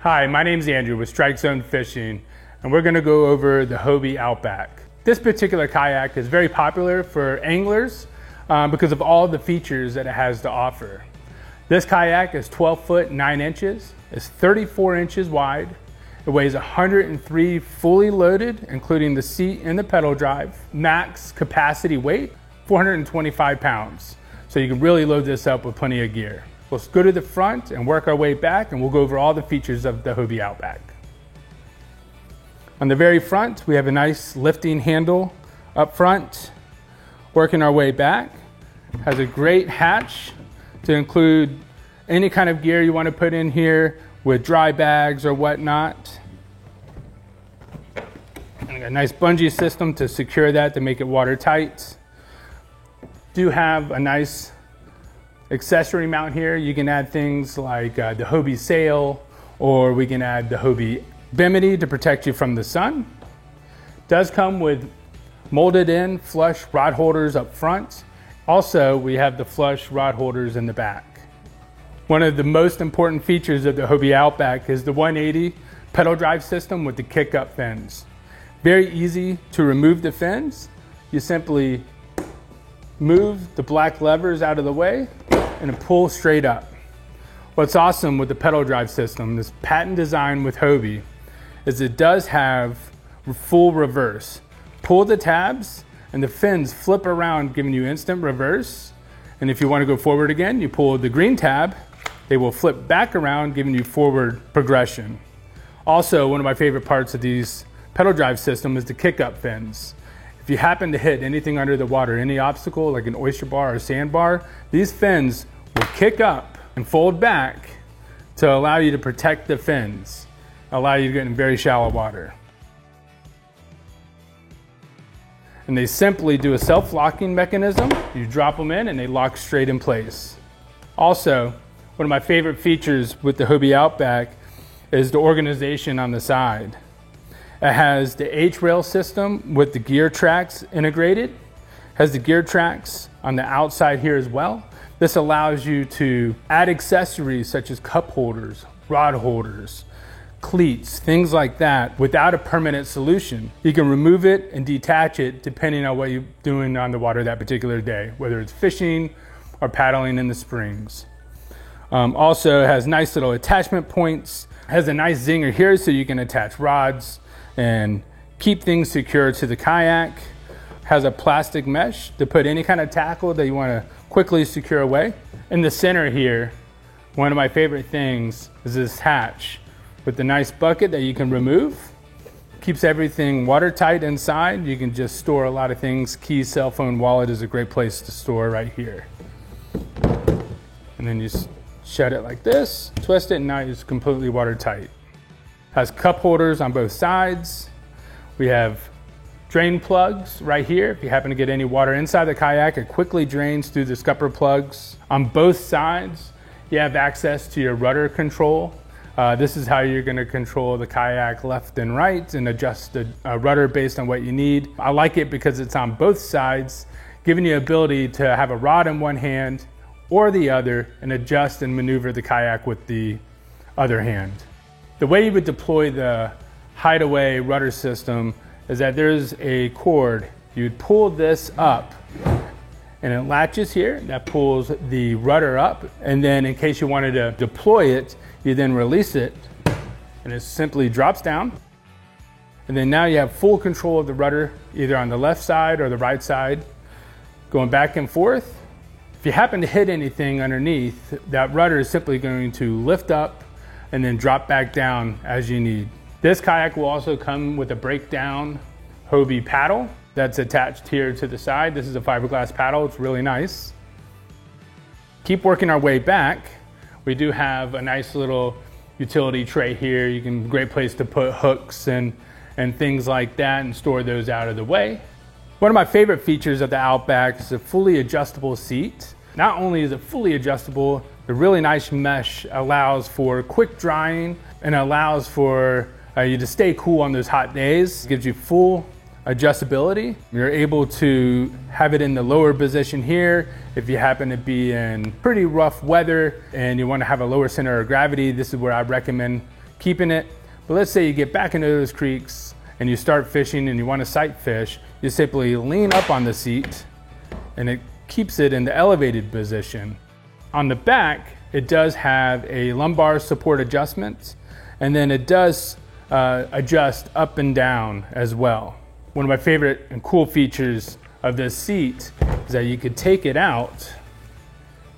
Hi, my name's Andrew with Strike Zone Fishing, and we're gonna go over the Hobie Outback. This particular kayak is very popular for anglers because of all the features that it has to offer. This kayak is 12 foot 9 inches, it's 34 inches wide, it weighs 103 fully loaded, including the seat and the pedal drive. Max capacity weight, 425 pounds. So you can really load this up with plenty of gear. Let's go to the front and work our way back, and we'll go over all the features of the Hobie Outback. On the very front, we have a nice lifting handle up front. Working our way back, has a great hatch to include any kind of gear you want to put in here with dry bags or whatnot. And a nice bungee system to secure that to make it watertight. Do have a nice accessory mount here. You can add things like the Hobie sail, or we can add the Hobie bimini to protect you from the sun. Does come with molded in flush rod holders up front. Also, we have the flush rod holders in the back. One of the most important features of the Hobie Outback is the 180 pedal drive system with the kick up fins. Very easy to remove the fins. You simply move the black levers out of the way and pull straight up. What's awesome with the pedal drive system, this patent design with Hobie, is it does have full reverse. Pull the tabs and the fins flip around, giving you instant reverse. And if you want to go forward again, you pull the green tab, they will flip back around, giving you forward progression. Also, one of my favorite parts of these pedal drive system is the kick up fins. If you happen to hit anything under the water, any obstacle like an oyster bar or sandbar, these fins will kick up and fold back to allow you to protect the fins, allow you to get in very shallow water. And they simply do a self-locking mechanism. You drop them in and they lock straight in place. Also, one of my favorite features with the Hobie Outback is the organization on the side. It has the H-rail system with the gear tracks integrated. Has the gear tracks on the outside here as well. This allows you to add accessories such as cup holders, rod holders, cleats, things like that without a permanent solution. You can remove it and detach it depending on what you're doing on the water that particular day, whether it's fishing or paddling in the springs. Also, it has nice little attachment points. It has a nice zinger here so you can attach rods and keep things secure to the kayak. Has a plastic mesh to put any kind of tackle that you want to quickly secure away. In the center here, one of my favorite things is this hatch with the nice bucket that you can remove. Keeps everything watertight inside. You can just store a lot of things. Keys, cell phone, wallet is a great place to store right here. And then you shut it like this, twist it, and now it's completely watertight. Has cup holders on both sides. We have drain plugs right here. If you happen to get any water inside the kayak, it quickly drains through the scupper plugs. On both sides, you have access to your rudder control. This is how you're gonna control the kayak left and right and adjust the rudder based on what you need. I like it because it's on both sides, giving you the ability to have a rod in one hand or the other and adjust and maneuver the kayak with the other hand. The way you would deploy the Hideaway rudder system is that there's a cord. You'd pull this up and it latches here. That pulls the rudder up. And then in case you wanted to deploy it, you then release it and it simply drops down. And then now you have full control of the rudder, either on the left side or the right side, going back and forth. If you happen to hit anything underneath, that rudder is simply going to lift up and then drop back down as you need. This kayak will also come with a breakdown Hobie paddle that's attached here to the side. This is a fiberglass paddle, it's really nice. Keep working our way back. We do have a nice little utility tray here. You can, great place to put hooks and things like that and store those out of the way. One of my favorite features of the Outback is a fully adjustable seat. Not only is it fully adjustable, the really nice mesh allows for quick drying and allows for you to stay cool on those hot days. It gives you full adjustability. You're able to have it in the lower position here. If you happen to be in pretty rough weather and you want to have a lower center of gravity, this is where I recommend keeping it. But let's say you get back into those creeks and you start fishing and you want to sight fish, you simply lean up on the seat and it keeps it in the elevated position. On the back, it does have a lumbar support adjustment, and then it does adjust up and down as well. One of my favorite and cool features of this seat is that you could take it out.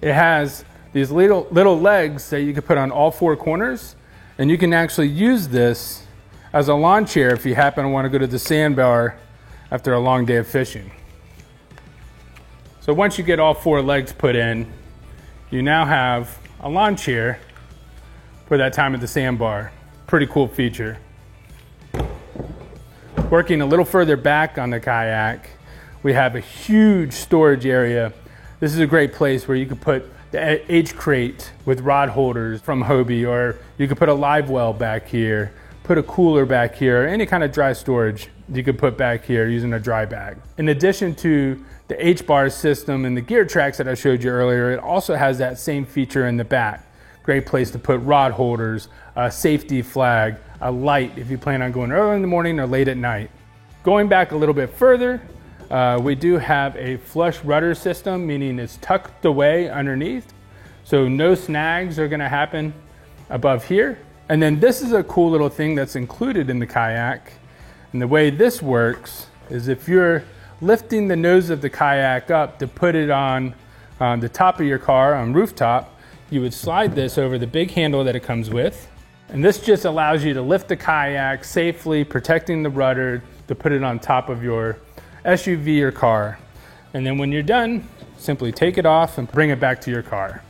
It has these little legs that you can put on all four corners, and you can actually use this as a lawn chair if you happen to want to go to the sandbar after a long day of fishing. So once you get all four legs put in, you now have a lawn chair for that time at the sandbar. Pretty cool feature. Working a little further back on the kayak, we have a huge storage area. This is a great place where you could put the H crate with rod holders from Hobie, or you could put a live well back here, put a cooler back here, any kind of dry storage you could put back here using a dry bag. In addition to the H-bar system and the gear tracks that I showed you earlier, it also has that same feature in the back. Great place to put rod holders, a safety flag, a light if you plan on going early in the morning or late at night. Going back a little bit further, we do have a flush rudder system, meaning it's tucked away underneath, so no snags are going to happen above here. And then this is a cool little thing that's included in the kayak. And the way this works is if you're lifting the nose of the kayak up to put it on the top of your car, on rooftop, you would slide this over the big handle that it comes with. And this just allows you to lift the kayak safely, protecting the rudder, to put it on top of your SUV or car. And then when you're done, simply take it off and bring it back to your car.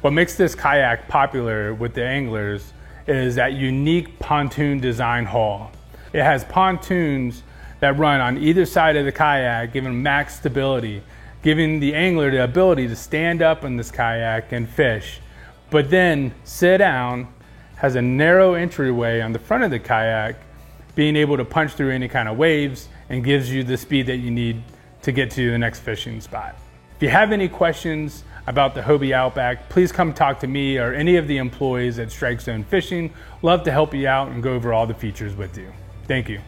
What makes this kayak popular with the anglers is that unique pontoon design hull. It has pontoons that run on either side of the kayak, giving max stability, giving the angler the ability to stand up in this kayak and fish, but then sit down, has a narrow entryway on the front of the kayak, being able to punch through any kind of waves, and gives you the speed that you need to get to the next fishing spot. If you have any questions about the Hobie Outback, please come talk to me or any of the employees at Strike Zone Fishing. Love to help you out and go over all the features with you. Thank you.